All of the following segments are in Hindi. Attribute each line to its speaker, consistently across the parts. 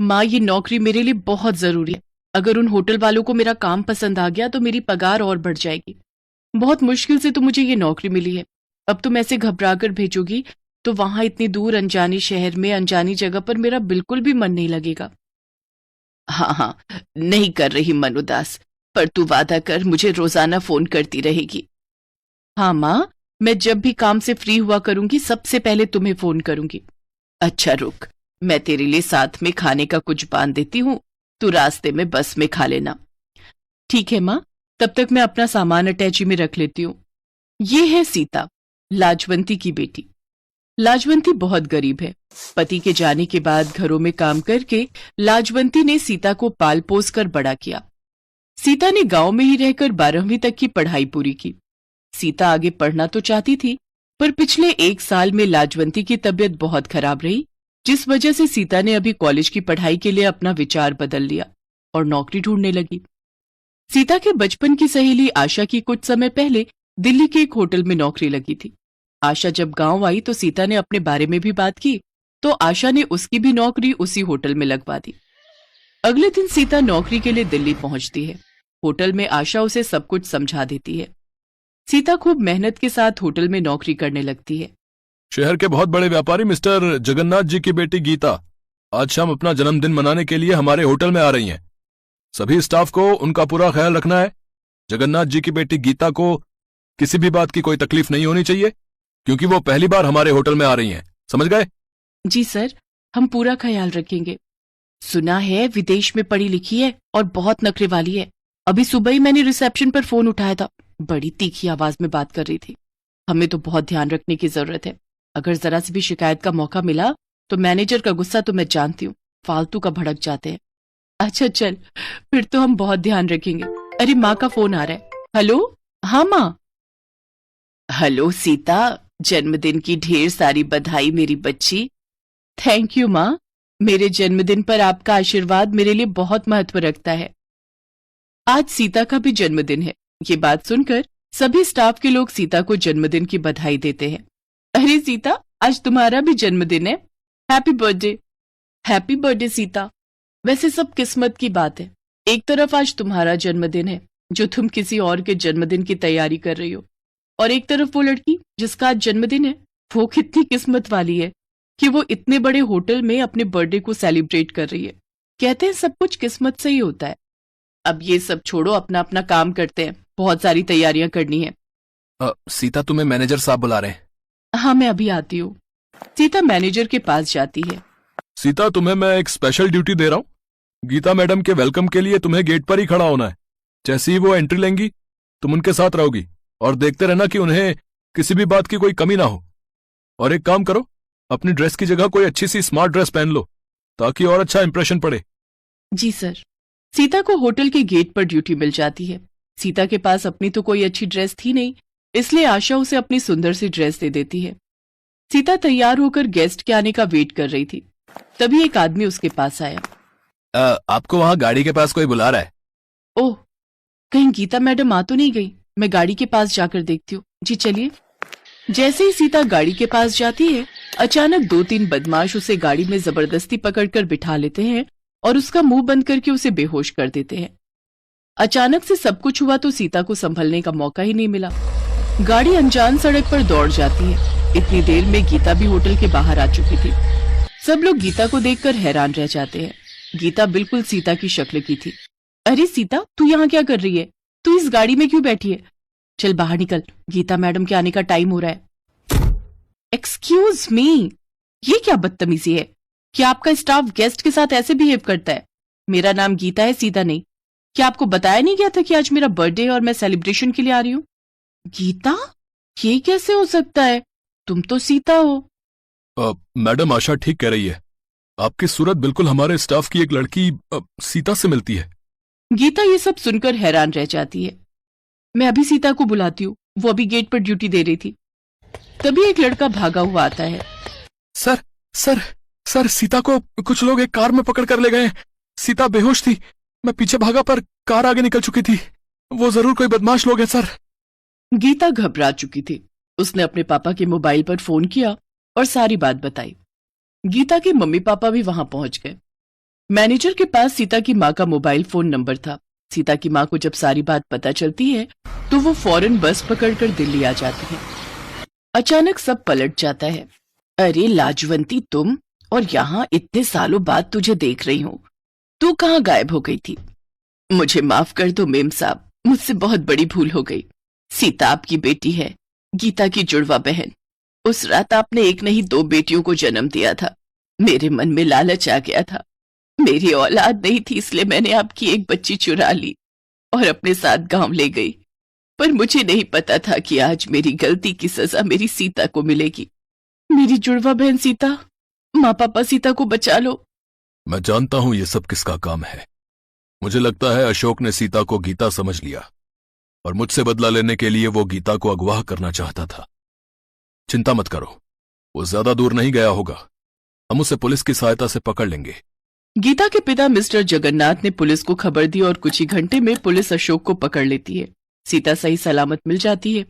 Speaker 1: माँ, ये नौकरी मेरे लिए बहुत जरूरी है। अगर उन होटल वालों को मेरा काम पसंद आ गया तो मेरी पगार और बढ़ जाएगी। बहुत मुश्किल से तो मुझे ये नौकरी मिली है। अब तुम ऐसे घबरा कर भेजोगी तो वहां इतनी दूर अनजाने शहर में अनजानी जगह पर मेरा बिल्कुल भी मन नहीं लगेगा। हाँ हाँ, नहीं कर रही मन उदास, पर तू वादा कर मुझे रोजाना फोन करती रहेगी। हाँ माँ, मैं जब भी काम से फ्री हुआ करूंगी सबसे पहले तुम्हें फोन करूंगी। अच्छा रुक, मैं तेरे लिए साथ में खाने का कुछ बांध देती हूँ, तू रास्ते में बस में खा लेना। ठीक है माँ, तब तक मैं अपना सामान अटैची में रख लेती हूँ। ये है सीता, लाजवंती की बेटी। लाजवंती बहुत गरीब है। पति के जाने के बाद घरों में काम करके लाजवंती ने सीता को पाल पोस कर बड़ा किया। सीता ने गांव में ही रहकर 12वीं तक की पढ़ाई पूरी की। सीता आगे पढ़ना तो चाहती थी, पर पिछले 1 साल में लाजवंती की तबीयत बहुत खराब रही, जिस वजह से सीता ने अभी कॉलेज की पढ़ाई के लिए अपना विचार बदल लिया और नौकरी ढूंढने लगी। सीता के बचपन की सहेली आशा की कुछ समय पहले दिल्ली के एक होटल में नौकरी लगी थी। आशा जब गांव आई तो सीता ने अपने बारे में भी बात की, तो आशा ने उसकी भी नौकरी उसी होटल में लगवा दी। अगले दिन सीता नौकरी के लिए दिल्ली पहुंचती है। होटल में आशा उसे सब कुछ समझा देती है। सीता खूब मेहनत के साथ होटल में नौकरी करने लगती है।
Speaker 2: शहर के बहुत बड़े व्यापारी मिस्टर जगन्नाथ जी की बेटी गीता आज शाम अपना जन्मदिन मनाने के लिए हमारे होटल में आ रही हैं। सभी स्टाफ को उनका पूरा ख्याल रखना है। जगन्नाथ जी की बेटी गीता को किसी भी बात की कोई तकलीफ नहीं होनी चाहिए, क्योंकि वो पहली बार हमारे होटल में आ रही हैं। समझ गए?
Speaker 1: जी सर, हम पूरा ख्याल रखेंगे। सुना है विदेश में पढ़ी लिखी है और बहुत नखरे वाली है। अभी सुबह ही मैंने रिसेप्शन पर फोन उठाया था, बड़ी तीखी आवाज में बात कर रही थी। हमें तो बहुत ध्यान रखने की जरूरत है। अगर जरा सी भी शिकायत का मौका मिला तो मैनेजर का गुस्सा तो मैं जानती हूँ, फालतू का भड़क जाते हैं। अच्छा चल, फिर तो हम बहुत ध्यान रखेंगे। अरे माँ का फोन आ रहा है। हेलो। हाँ माँ। हेलो सीता, जन्मदिन की ढेर सारी बधाई मेरी बच्ची। थैंक यू माँ, मेरे जन्मदिन पर आपका आशीर्वाद मेरे लिए बहुत महत्व रखता है। आज सीता का भी जन्मदिन है। ये बात सुनकर सभी स्टाफ के लोग सीता को जन्मदिन की बधाई देते हैं। अरे सीता, आज तुम्हारा भी जन्मदिन है, happy birthday. Happy birthday Sita. वैसे सब किस्मत की बात है, एक तरफ आज तुम्हारा जन्मदिन है जो तुम किसी और के जन्मदिन की तैयारी कर रही हो, और एक तरफ वो लड़की जिसका आज जन्मदिन है, वो कितनी किस्मत वाली है कि वो इतने बड़े होटल में अपने बर्थडे को सेलिब्रेट कर रही है। कहते हैं सब कुछ किस्मत से ही होता है। अब ये सब छोड़ो, अपना अपना काम करते हैं, बहुत सारी तैयारियां करनी है।
Speaker 2: सीता, तुम्हें मैनेजर साहब बुला रहे हैं।
Speaker 1: हाँ, मैं अभी आती हूँ। सीता मैनेजर के पास जाती है।
Speaker 2: सीता, तुम्हें मैं एक स्पेशल ड्यूटी दे रहा हूँ। गीता मैडम के वेलकम के लिए तुम्हें गेट पर ही खड़ा होना है। जैसे ही वो एंट्री लेंगी तुम उनके साथ रहोगी और देखते रहना कि उन्हें किसी भी बात की कोई कमी ना हो। और एक काम करो, अपनी ड्रेस की जगह कोई अच्छी सी स्मार्ट ड्रेस पहन लो ताकि और अच्छा इंप्रेशन पड़े।
Speaker 1: जी सर। सीता को होटल के गेट पर ड्यूटी मिल जाती है। सीता के पास अपनी तो कोई अच्छी ड्रेस थी नहीं, इसलिए आशा उसे अपनी सुंदर सी ड्रेस दे देती है। सीता तैयार होकर गेस्ट के आने का वेट कर रही थी, तभी एक आदमी उसके पास आया।
Speaker 2: आपको वहां गाड़ी के पास कोई बुला रहा है।
Speaker 1: ओह, कहीं गीता मैडम आ तो नहीं गई? मैं गाड़ी के पास जाकर देखती हूँ। जी चलिए। जैसे ही सीता गाड़ी के पास जाती है, अचानक 2-3 बदमाश उसे गाड़ी में जबरदस्ती पकड़कर बिठा लेते हैं और उसका मुंह बंद करके उसे बेहोश कर देते हैं। अचानक से सब कुछ हुआ तो सीता को संभलने का मौका ही नहीं मिला। गाड़ी अनजान सड़क पर दौड़ जाती है। इतनी देर में गीता भी होटल के बाहर आ चुकी थी। सब लोग गीता को देखकर हैरान रह जाते हैं। गीता बिल्कुल सीता की शक्ल की थी। अरे सीता, तू यहाँ क्या कर रही है? तू इस गाड़ी में क्यों बैठी है? चल बाहर निकल, गीता मैडम के आने का टाइम हो रहा है। एक्सक्यूज मी, ये क्या बदतमीजी है? क्या आपका स्टाफ गेस्ट के साथ ऐसे बिहेव करता है? मेरा नाम गीता है, सीता नहीं। क्या आपको बताया नहीं गया था कि आज मेरा बर्थडे है और मैं सेलिब्रेशन के लिए आ रही हूँ? गीता, ये कैसे हो सकता है? तुम तो सीता हो।
Speaker 2: मैडम, आशा ठीक कह रही है। आपकी सूरत बिल्कुल हमारे स्टाफ की एक लड़की सीता से मिलती है।
Speaker 1: गीता ये सब सुनकर हैरान रह जाती है। मैं अभी सीता को बुलाती हूँ, वो अभी गेट पर ड्यूटी दे रही थी। तभी एक लड़का भागा हुआ आता है।
Speaker 2: सर सर सर, सीता को कुछ लोग एक कार में पकड़ कर ले गए। सीता बेहोश थी, मैं पीछे भागा पर कार आगे निकल चुकी थी। वो जरूर कोई बदमाश लोग हैं सर।
Speaker 1: गीता घबरा चुकी थी। उसने अपने पापा के मोबाइल पर फोन किया और सारी बात बताई। गीता के मम्मी पापा भी वहां पहुंच गए। मैनेजर के पास सीता की माँ का मोबाइल फोन नंबर था। सीता की माँ को जब सारी बात पता चलती है तो वो फौरन बस पकड़कर दिल्ली आ जाती है। अचानक सब पलट जाता है। अरे लाजवंती तुम, और यहाँ इतने सालों बाद तुझे देख रही हूँ। तू कहाँ गायब हो गई थी? मुझे माफ कर दो मेम साहब, मुझसे बहुत बड़ी भूल हो गई। सीता आपकी बेटी है, गीता की जुड़वा बहन। उस रात आपने एक नहीं 2 बेटियों को जन्म दिया था। मेरे मन में लालच आ गया था। मेरी औलाद नहीं थी, इसलिए मैंने आपकी एक बच्ची चुरा ली और अपने साथ गांव ले गई। पर मुझे नहीं पता था कि आज मेरी गलती की सजा मेरी सीता को मिलेगी। मेरी जुड़वा बहन सीता, माँ पापा सीता को बचा लो।
Speaker 2: मैं जानता हूं ये सब किसका काम है। मुझे लगता है अशोक ने सीता को गीता समझ लिया और मुझसे बदला लेने के लिए वो गीता को अगवा करना चाहता था। चिंता मत करो, वो ज्यादा दूर नहीं गया होगा। हम उसे पुलिस की सहायता से पकड़ लेंगे।
Speaker 1: गीता के पिता मिस्टर जगन्नाथ ने पुलिस को खबर दी और कुछ ही घंटे में पुलिस अशोक को पकड़ लेती है। सीता सही सलामत मिल जाती है।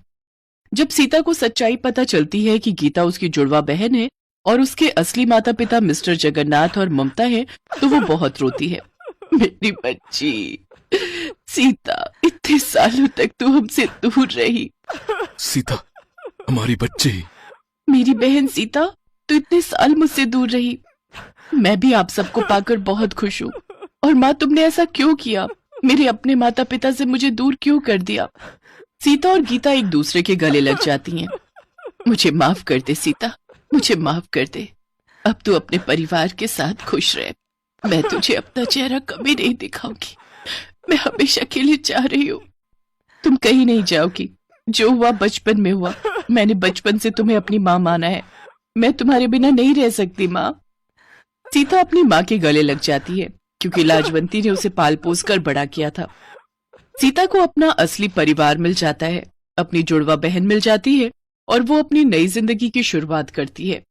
Speaker 1: जब सीता को सच्चाई पता चलती है कि गीता उसकी जुड़वा बहन है और उसके असली माता पिता मिस्टर जगन्नाथ और ममता है, तो वो बहुत रोती है। मेरी बच्ची सीता, इतने सालों तक तू हमसे दूर रही।
Speaker 2: सीता, हमारी बच्ची।
Speaker 1: मेरी बहन सीता, तू इतने साल मुझसे दूर रही। मैं भी आप सबको पाकर बहुत खुश हूँ। और माँ, तुमने ऐसा क्यों किया? मेरे अपने माता पिता से मुझे दूर क्यों कर दिया? सीता और गीता एक दूसरे के गले लग जाती हैं। मुझे माफ कर दे सीता, मुझे माफ कर दे। अब तू अपने परिवार के साथ खुश रह। मैं तुझे अपना चेहरा कभी नहीं दिखाऊंगी। मैं हमेशा के लिए चाह रही हूँ तुम कहीं नहीं जाओगी। जो हुआ बचपन में हुआ। मैंने बचपन से तुम्हें अपनी माँ माना है। मैं तुम्हारे बिना नहीं रह सकती माँ। सीता अपनी माँ के गले लग जाती है क्योंकि लाजवंती ने उसे पाल पोस कर बड़ा किया था। सीता को अपना असली परिवार मिल जाता है, अपनी जुड़वा बहन मिल जाती है और वो अपनी नई जिंदगी की शुरुआत करती है।